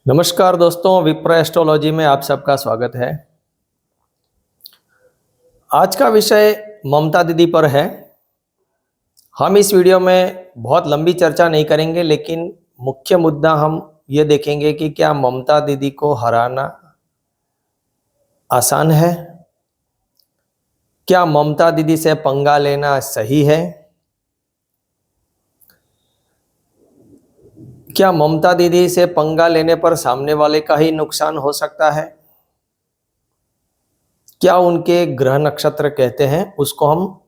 नमस्कार दोस्तों, विप्र एस्ट्रोलॉजी में आप सबका स्वागत है। आज का विषय ममता दीदी पर है। हम इस वीडियो में बहुत लंबी चर्चा नहीं करेंगे, लेकिन मुख्य मुद्दा हम ये देखेंगे कि क्या ममता दीदी को हराना आसान है, क्या ममता दीदी से पंगा लेना सही है, क्या ममता दीदी से पंगा लेने पर सामने वाले का ही नुकसान हो सकता है, क्या उनके ग्रह नक्षत्र कहते हैं, उसको हम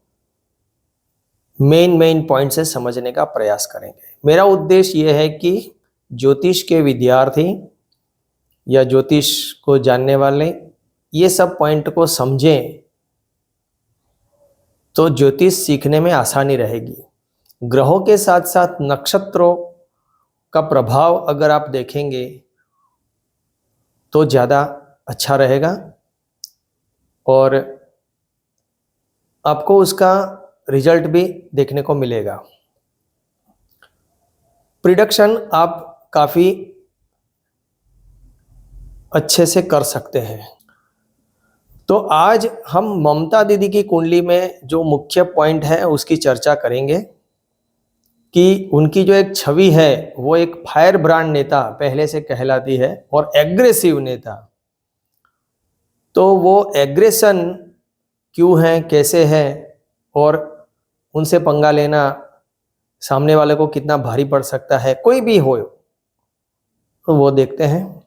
मेन पॉइंट से समझने का प्रयास करेंगे। मेरा उद्देश्य यह है कि ज्योतिष के विद्यार्थी या ज्योतिष को जानने वाले ये सब पॉइंट को समझें तो ज्योतिष सीखने में आसानी रहेगी। ग्रहों के साथ साथ नक्षत्रों का प्रभाव अगर आप देखेंगे तो ज़्यादा अच्छा रहेगा और आपको उसका रिजल्ट भी देखने को मिलेगा। प्रिडिक्शन आप काफ़ी अच्छे से कर सकते हैं। तो आज हम ममता दीदी की कुंडली में जो मुख्य पॉइंट है उसकी चर्चा करेंगे कि उनकी जो एक छवि है वो एक फायर ब्रांड नेता पहले से कहलाती है और एग्रेसिव नेता। तो वो एग्रेशन क्यों है, कैसे है और उनसे पंगा लेना सामने वाले को कितना भारी पड़ सकता है, कोई भी हो, तो वो देखते हैं।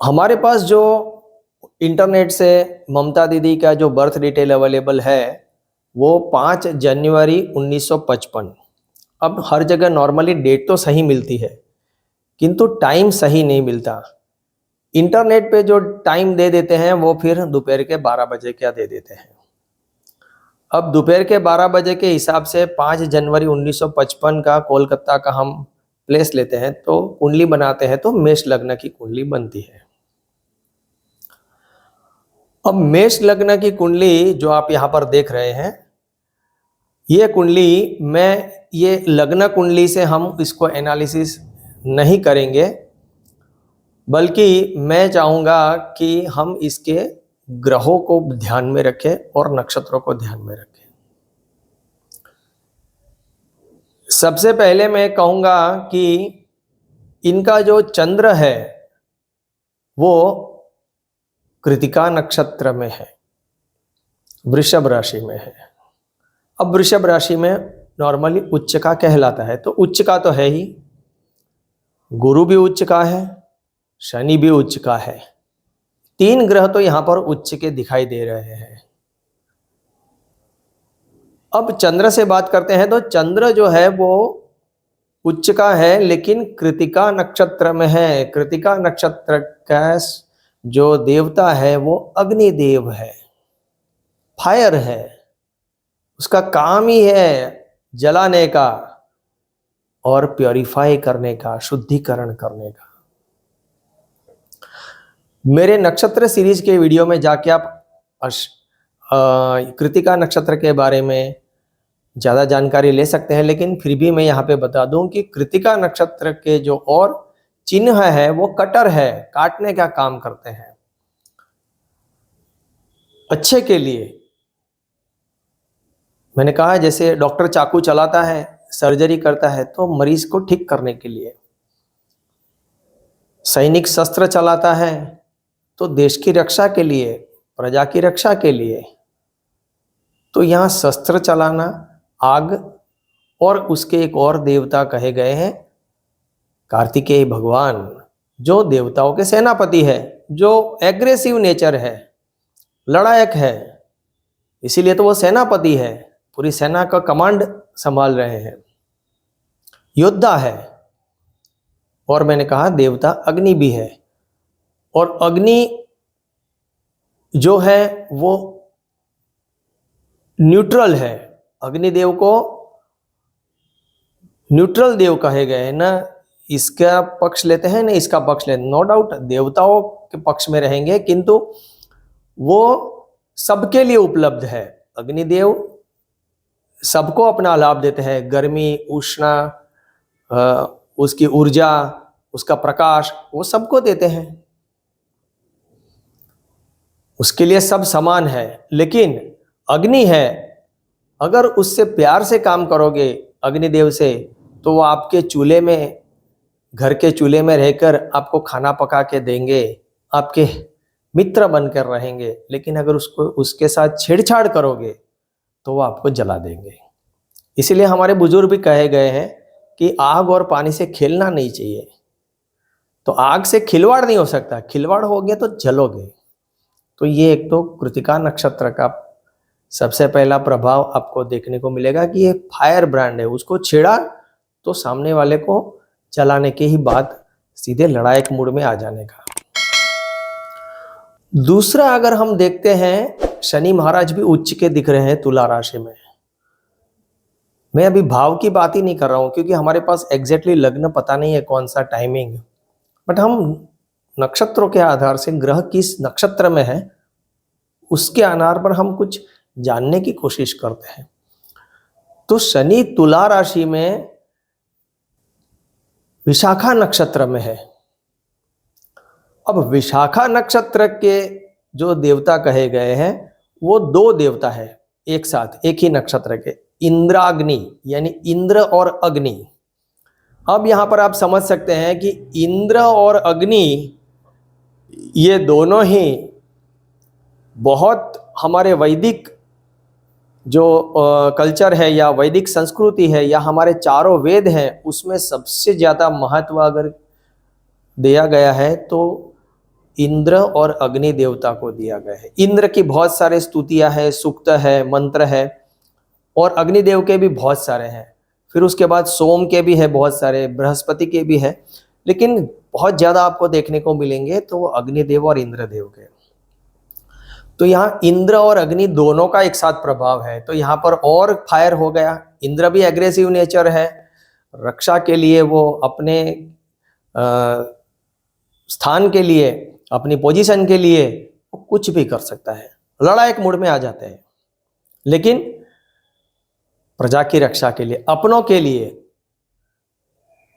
हमारे पास जो इंटरनेट से ममता दीदी का जो बर्थ डिटेल अवेलेबल है वो 5 जनवरी 1955। अब हर जगह नॉर्मली डेट तो सही मिलती है किंतु टाइम सही नहीं मिलता। इंटरनेट पे जो टाइम दे देते हैं वो फिर दोपहर के 12 बजे क्या दे देते हैं। अब दोपहर के 12 बजे के हिसाब से 5 जनवरी 1955 का कोलकाता का हम प्लेस लेते हैं तो कुंडली बनाते हैं तो मेष लग्न की कुंडली बनती है। अब मेष लग्न की कुंडली जो आप यहाँ पर देख रहे हैं, ये कुंडली ये लग्न कुंडली से हम इसको एनालिसिस नहीं करेंगे, बल्कि मैं चाहूँगा कि हम इसके ग्रहों को ध्यान में रखें और नक्षत्रों को ध्यान में रखें। सबसे पहले मैं कहूँगा कि इनका जो चंद्र है वो कृतिका नक्षत्र में है, वृषभ राशि में है। अब वृषभ राशि में नॉर्मली उच्च का कहलाता है, तो उच्च का तो है ही, गुरु भी उच्च का है, शनि भी उच्च का है। 3 ग्रह तो यहां पर उच्च के दिखाई दे रहे हैं। अब चंद्र से बात करते हैं तो चंद्र जो है वो उच्च का है लेकिन कृतिका नक्षत्र में है। कृतिका नक्षत्र का जो देवता है वो अग्निदेव है, फायर है। उसका काम ही है जलाने का और प्योरीफाई करने का, शुद्धिकरण करने का। मेरे नक्षत्र सीरीज के वीडियो में जाके आप कृतिका नक्षत्र के बारे में ज़्यादा जानकारी ले सकते हैं, लेकिन फिर भी मैं यहाँ पे बता दूं कि कृतिका नक्षत्र के जो और चिन्ह है वो कटर है, काटने का काम करते हैं अच्छे के लिए। मैंने कहा जैसे डॉक्टर चाकू चलाता है, सर्जरी करता है तो मरीज को ठीक करने के लिए। सैनिक शस्त्र चलाता है तो देश की रक्षा के लिए, प्रजा की रक्षा के लिए। तो यहाँ शस्त्र चलाना, आग, और उसके एक और देवता कहे गए हैं कार्तिकेय भगवान, जो देवताओं के सेनापति है, जो एग्रेसिव नेचर है, लड़ायक है, इसीलिए तो वो सेनापति है, पूरी सेना का कमांड संभाल रहे हैं, योद्धा है। और मैंने कहा देवता अग्नि भी है, और अग्नि जो है वो न्यूट्रल है। अग्निदेव को न्यूट्रल देव कहे गए हैं, ना इसका पक्ष लेते हैं ना इसका पक्ष लेते हैं। नो डाउट देवताओं के पक्ष में रहेंगे किंतु वो सबके लिए उपलब्ध है। अग्निदेव सबको अपना लाभ देते हैं, गर्मी, उष्णा, उसकी ऊर्जा, उसका प्रकाश वो सबको देते हैं, उसके लिए सब समान है। लेकिन अग्नि है, अगर उससे प्यार से काम करोगे अग्निदेव से, तो वो आपके चूल्हे में, घर के चूल्हे में रहकर आपको खाना पका के देंगे, आपके मित्र बनकर रहेंगे। लेकिन अगर उसको उसके साथ छेड़छाड़ करोगे तो वो आपको जला देंगे। इसलिए हमारे बुजुर्ग भी कहे गए हैं कि आग और पानी से खेलना नहीं चाहिए। तो आग से खिलवाड़ नहीं हो सकता, खिलवाड़ हो गया तो जलोगे। तो ये एक तो कृतिका नक्षत्र का सबसे पहला प्रभाव आपको देखने को मिलेगा कि ये फायर ब्रांड है, उसको छेड़ा तो सामने वाले को जलाने की ही बात, सीधे लड़ाई के मूड में आ जाने का। दूसरा, अगर हम देखते हैं, शनि महाराज भी उच्च के दिख रहे हैं तुला राशि में। मैं अभी भाव की बात ही नहीं कर रहा हूं क्योंकि हमारे पास एग्जैक्टली लग्न पता नहीं है कौन सा टाइमिंग, बट हम नक्षत्रों के आधार से ग्रह किस नक्षत्र में है उसके आधार पर हम कुछ जानने की कोशिश करते हैं। तो शनि तुला राशि में विशाखा नक्षत्र में है। अब विशाखा नक्षत्र के जो देवता कहे गए हैं वो दो देवता है एक साथ, एक ही नक्षत्र के, इंद्राग्नि, यानी इंद्र और अग्नि। अब यहां पर आप समझ सकते हैं कि इंद्र और अग्नि ये दोनों ही बहुत हमारे वैदिक जो कल्चर है या वैदिक संस्कृति है या हमारे चारों वेद हैं उसमें सबसे ज्यादा महत्व अगर दिया गया है तो इंद्र और अग्नि देवता को दिया गया है। इंद्र की बहुत सारे स्तुतियां है, सूक्त है, मंत्र है, और अग्निदेव के भी बहुत सारे हैं। फिर उसके बाद सोम के भी है बहुत सारे, बृहस्पति के भी है, लेकिन बहुत ज्यादा आपको देखने को मिलेंगे तो वो अग्निदेव और इंद्रदेव के। तो यहाँ इंद्र और अग्नि दोनों का एक साथ प्रभाव है, तो यहाँ पर और फायर हो गया। इंद्र भी एग्रेसिव नेचर है, रक्षा के लिए वो अपने स्थान के लिए, अपनी पोजीशन के लिए वो कुछ भी कर सकता है, लड़ाई मूड में आ जाते हैं। लेकिन प्रजा की रक्षा के लिए, अपनों के लिए,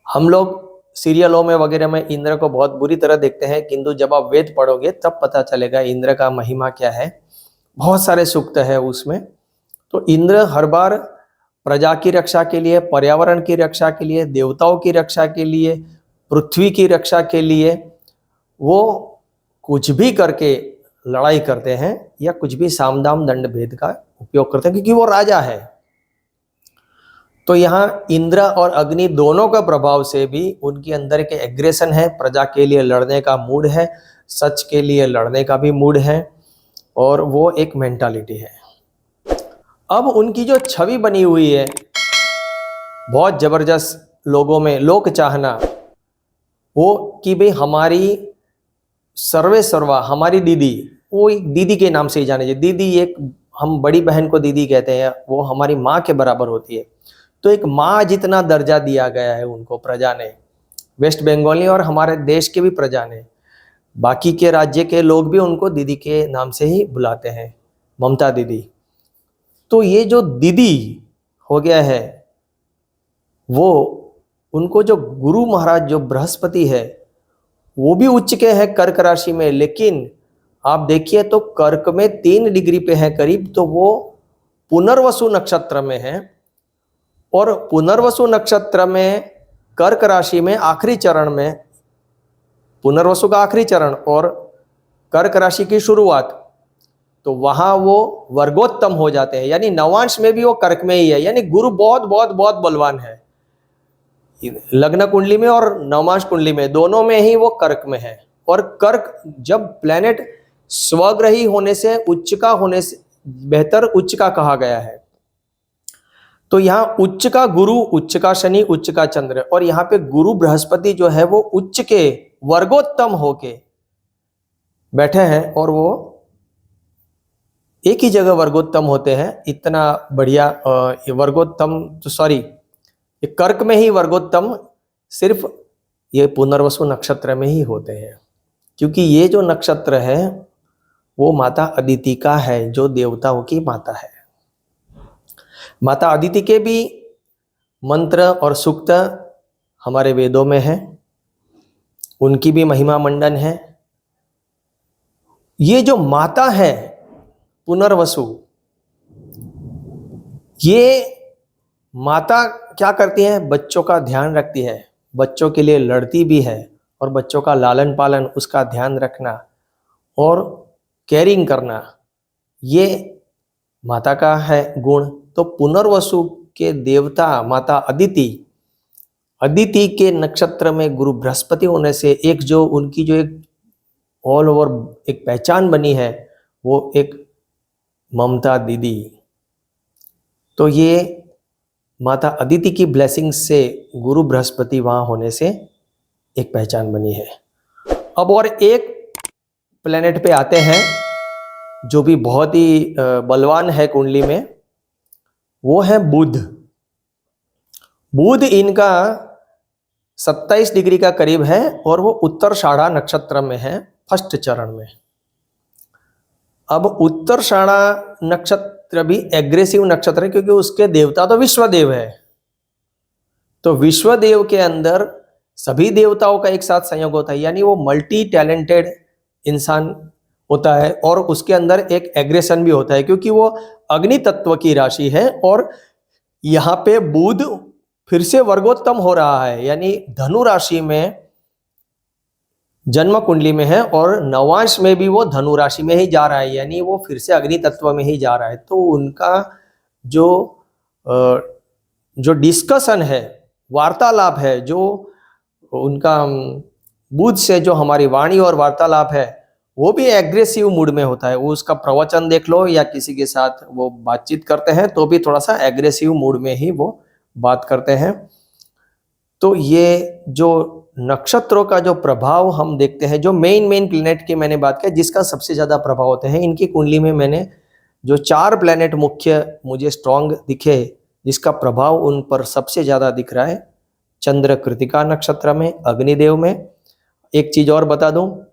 हम लोग सीरियलों में वगैरह में इंद्र को बहुत बुरी तरह देखते हैं, किंतु जब आप वेद पढ़ोगे तब पता चलेगा इंद्र का महिमा क्या है। बहुत सारे सूक्त है उसमें। तो इंद्र हर बार प्रजा की रक्षा के लिए, पर्यावरण की रक्षा के लिए, देवताओं की रक्षा के लिए, पृथ्वी की रक्षा के लिए वो कुछ भी करके लड़ाई करते हैं या कुछ भी सामदाम दंड भेद का उपयोग करते हैं, क्योंकि वो राजा है। तो यहाँ इंद्र और अग्नि दोनों का प्रभाव से भी उनके अंदर के एग्रेशन है, प्रजा के लिए लड़ने का मूड है, सच के लिए लड़ने का भी मूड है, और वो एक मेंटालिटी है। अब उनकी जो छवि बनी हुई है बहुत जबरदस्त लोगों में, लोक चाहना, वो कि भाई हमारी सर्वे सर्वा, हमारी दीदी, वो एक दीदी के नाम से ही जाने जाए। दीदी, एक हम बड़ी बहन को दीदी कहते हैं, वो हमारी माँ के बराबर होती है। तो एक माँ जितना दर्जा दिया गया है उनको प्रजा ने, वेस्ट बंगाली और हमारे देश के भी प्रजा ने, बाकी के राज्य के लोग भी उनको दीदी के नाम से ही बुलाते हैं, ममता दीदी। तो ये जो दीदी हो गया है, वो उनको जो गुरु महाराज जो बृहस्पति है वो भी उच्च के हैं कर्क राशि में, लेकिन आप देखिए तो कर्क में 3 डिग्री पे है करीब, तो वो पुनर्वसु नक्षत्र में है, और पुनर्वसु नक्षत्र में कर्क राशि में आखिरी चरण में, पुनर्वसु का आखिरी चरण और कर्क राशि की शुरुआत, तो वहां वो वर्गोत्तम हो जाते हैं, यानी नवांश में भी वो कर्क में ही है, यानी गुरु बहुत बहुत बहुत बलवान है। लग्न कुंडली में और नवमांश कुंडली में दोनों में ही वो कर्क में है। और कर्क जब प्लेनेट स्वग्रही होने से, उच्च का होने से बेहतर उच्च का कहा गया है, तो यहाँ उच्च का गुरु, उच्च का शनि, उच्च का चंद्र, और यहाँ पे गुरु बृहस्पति जो है वो उच्च के वर्गोत्तम होके बैठे हैं, और वो एक ही जगह वर्गोत्तम होते हैं। इतना बढ़िया वर्गोत्तम, तो सॉरी, ये कर्क में ही वर्गोत्तम सिर्फ ये पुनर्वसु नक्षत्र में ही होते हैं, क्योंकि ये जो नक्षत्र है वो माता अदिति का है, जो देवताओं की माता है। माता अदिति के भी मंत्र और सूक्त हमारे वेदों में है। उनकी भी महिमा मंडन है। ये जो माता है पुनर्वसु, ये माता क्या करती है? बच्चों का ध्यान रखती है, बच्चों के लिए लड़ती भी है, और बच्चों का लालन पालन, उसका ध्यान रखना और केयरिंग करना, ये माता का है गुण। तो पुनर्वसु के देवता माता अदिति, अदिति के नक्षत्र में गुरु बृहस्पति होने से एक जो उनकी जो एक ऑल ओवर एक पहचान बनी है, वो एक ममता दीदी। तो ये माता अदिति की ब्लेसिंग से गुरु बृहस्पति वहां होने से एक पहचान बनी है। अब और एक प्लेनेट पे आते हैं जो भी बहुत ही बलवान है कुंडली में, वो है बुध। बुध इनका 27 डिग्री का करीब है और वो उत्तराषाढ़ा नक्षत्र में है, फर्स्ट चरण में। अब उत्तराषाढ़ा नक्षत्र भी एग्रेसिव नक्षत्र है क्योंकि उसके देवता तो विश्वदेव है। तो विश्वदेव के अंदर सभी देवताओं का एक साथ संयोग होता है, यानी वो मल्टी टैलेंटेड इंसान होता है और उसके अंदर एक एग्रेशन भी होता है क्योंकि वो अग्नि तत्व की राशि है। और यहाँ पे बुध फिर से वर्गोत्तम हो रहा है, यानी धनु राशि में जन्म कुंडली में है और नवांश में भी वो धनु राशि में ही जा रहा है, यानी वो फिर से अग्नि तत्व में ही जा रहा है। तो उनका जो डिस्कशन है, वार्तालाप है, जो उनका बुध से जो हमारी वाणी और वार्तालाप है, वो भी एग्रेसिव मूड में होता है। वो उसका प्रवचन देख लो या किसी के साथ वो बातचीत करते हैं तो भी थोड़ा सा एग्रेसिव मूड में ही वो बात करते हैं। तो ये जो नक्षत्रों का जो प्रभाव हम देखते हैं, जो मेन प्लेनेट की मैंने बात की जिसका सबसे ज्यादा प्रभाव होते हैं, इनकी कुंडली में मैंने जो 4 प्लेनेट मुख्य मुझे स्ट्रॉन्ग दिखे जिसका प्रभाव उन पर सबसे ज्यादा दिख रहा है, चंद्र कृतिका नक्षत्र में, अग्निदेव में। एक चीज और बता दूं,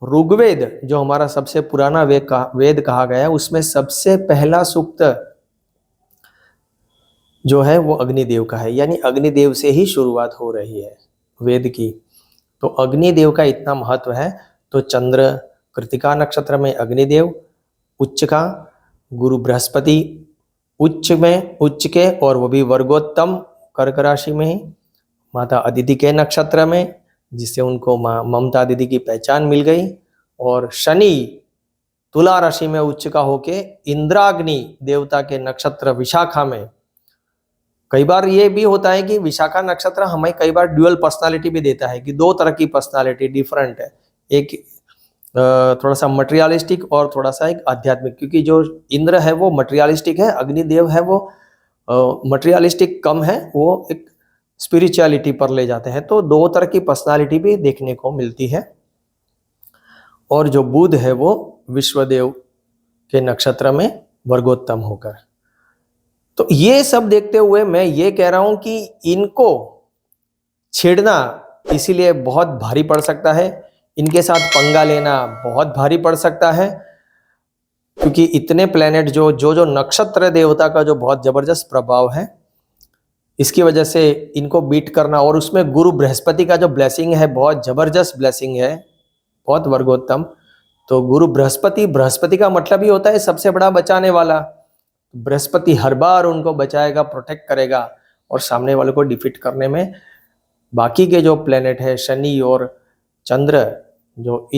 ऋग्वेद जो हमारा सबसे पुराना वेद कहा गया है, उसमें सबसे पहला सूक्त जो है वो अग्निदेव का है, यानी अग्निदेव से ही शुरुआत हो रही है वेद की। तो अग्निदेव का इतना महत्व है। तो चंद्र कृतिका नक्षत्र में अग्निदेव, उच्च का गुरु बृहस्पति उच्च के और वो भी वर्गोत्तम कर्क राशि में ही, माता अदिति के नक्षत्र में जिससे उनको ममता दीदी की पहचान मिल गई। और शनि तुला राशि में उच्च का होके इंद्राग्नि देवता के नक्षत्र विशाखा में। कई बार ये भी होता है कि विशाखा नक्षत्र हमें कई बार ड्यूअल पर्सनालिटी भी देता है कि 2 तरह की पर्सनालिटी डिफरेंट है, एक थोड़ा सा मटेरियलिस्टिक और थोड़ा सा एक आध्यात्मिक। क्योंकि जो इंद्र है वो मटेरियलिस्टिक है, अग्निदेव है वो मटेरियलिस्टिक कम है, वो एक स्पिरिचुअलिटी पर ले जाते हैं। तो 2 तरह की पर्सनालिटी भी देखने को मिलती है। और जो बुध है वो विश्वदेव के नक्षत्र में वर्गोत्तम होकर। तो ये सब देखते हुए मैं ये कह रहा हूं कि इनको छेड़ना इसीलिए बहुत भारी पड़ सकता है, इनके साथ पंगा लेना बहुत भारी पड़ सकता है, क्योंकि इतने प्लेनेट जो नक्षत्र देवता का जो बहुत जबरदस्त प्रभाव है, इसकी वजह से इनको बीट करना। और उसमें गुरु बृहस्पति का जो ब्लेसिंग है बहुत जबरदस्त ब्लेसिंग है, बहुत वर्गोत्तम। तो गुरु बृहस्पति का मतलब ही होता है सबसे बड़ा बचाने वाला। बृहस्पति हर बार उनको बचाएगा, प्रोटेक्ट करेगा और सामने वाले को डिफीट करने में बाकी के जो प्लेनेट है शनि और चंद्र जो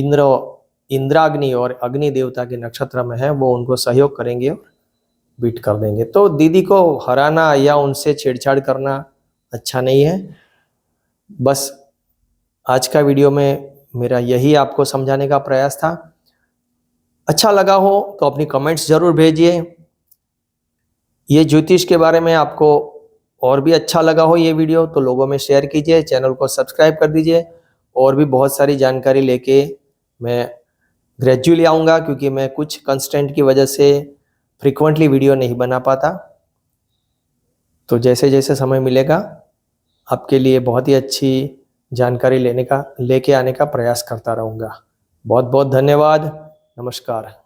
इंद्राग्नि और अग्नि देवता के नक्षत्र में है वो उनको सहयोग करेंगे और बीट कर देंगे। तो दीदी को हराना या उनसे छेड़छाड़ करना अच्छा नहीं है। बस आज का वीडियो में मेरा यही आपको समझाने का प्रयास था। अच्छा लगा हो तो अपनी कमेंट्स जरूर भेजिए। ये ज्योतिष के बारे में आपको और भी अच्छा लगा हो ये वीडियो तो लोगों में शेयर कीजिए, चैनल को सब्सक्राइब कर दीजिए। और भी बहुत सारी जानकारी लेके मैं ग्रेजुअली आऊँगा, क्योंकि मैं कुछ कंस्टेंट की वजह से फ्रीक्वेंटली वीडियो नहीं बना पाता। तो जैसे जैसे समय मिलेगा आपके लिए बहुत ही अच्छी जानकारी लेके आने का प्रयास करता रहूँगा। बहुत बहुत धन्यवाद। नमस्कार।